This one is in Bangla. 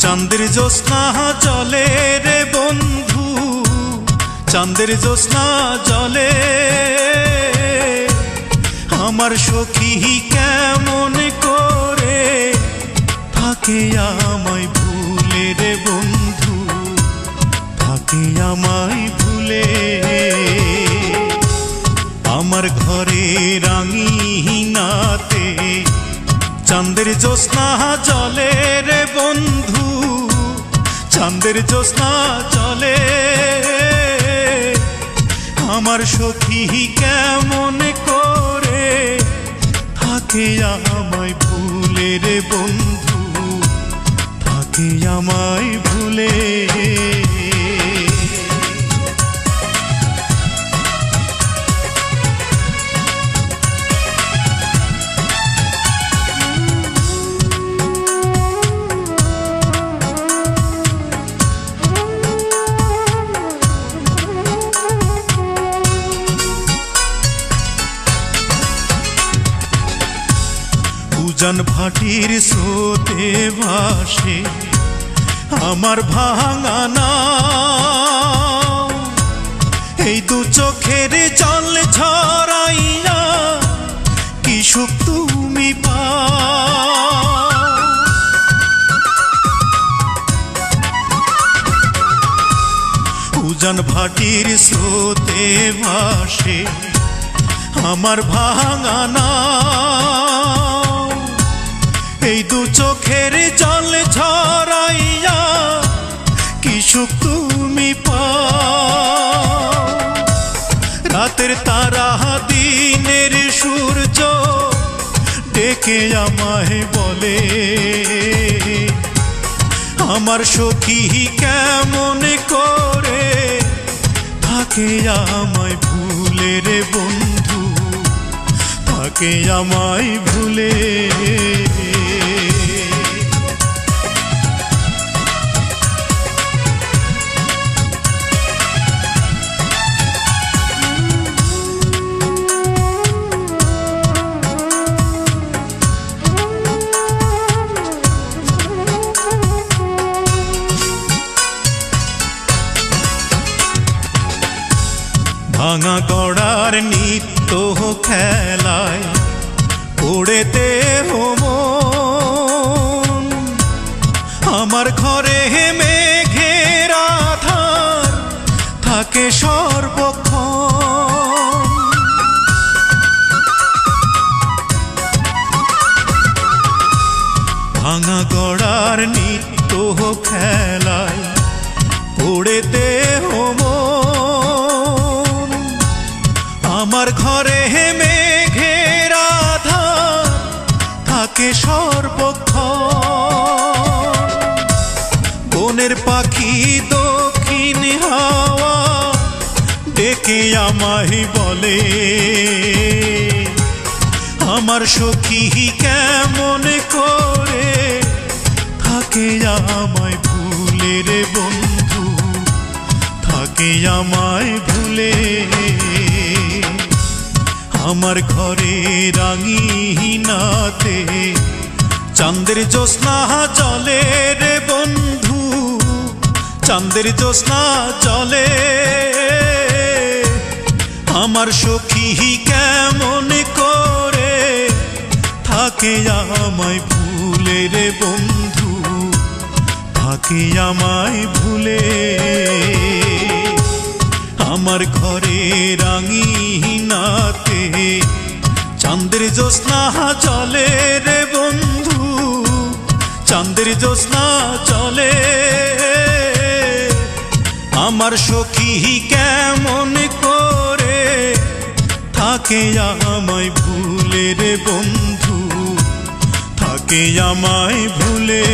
চাঁদের জ্যোৎস্না জলে রে বন্ধু, চাঁদের জ্যোৎস্না জলে আমার সখী কেমন করে থাকে আমায় ভুলে রে বন্ধু, থাকে আমায় ভুলে। আমার ঘরে রাঙিনাতে চাঁদের জ্যোৎস্না জলে রে বন্ধু, চাঁদের জ্যোৎস্না জলে আমার সখী কেমন করে থাকে আমায় ভুলে রে বন্ধু, থাকে আমায় ভুলে। উজান ভাটির স্রোতে ভাসে আমার ভাঙা নাও, এই দু চোখের জল ঝরাইয়া কি সুখ তুমি পাও। উজান ভাটির স্রোতে ভাসে আমার ভাঙা নাও, এই দু চোখের জল ঝরাইয়া কি সুখ তুমি পাও। রাতের তারা দিনের সূর্য ডেকে আমায় বলে আমার সখী কেমন করে থাকে আমায় ভুলে রে বন্ধু, থাকে আমায় ভুলে। ভাঙা গড়ার নিত্য খেলায় পড়েতে মন, আমার ঘরে মেঘের আধার থাকে সর্বক্ষণ। ভাঙা গড়ার নিত্য খেলায় পড়েতে মন, আমার ঘরে মেঘের আধার থাকে সর্বক্ষণ। বনের পাখি দক্ষিণ হাওয়া ডেকে আমায় বলে আমার সখী কেমন করে থাকে আমায় ভুলে রে বন্ধু, থাকে আমায় ভুলে। আমার ঘরে রাঙিনাতে চাঁদের জ্যোৎস্না জলে রে বন্ধু, চাঁদের জ্যোৎস্না জলে আমার সখী কেমন করে থাকে আমায় ভুলে রে বন্ধু, থাকে আমায় ভুলে। আমার ঘরে রাঙিনাতে চাঁদের জ্যোৎস্না জলে রে বন্ধু, চাঁদের জ্যোৎস্না জলে আমার সখী কেমন করে থাকে আমায় ভুলে রে বন্ধু, থাকে আমায় ভুলে।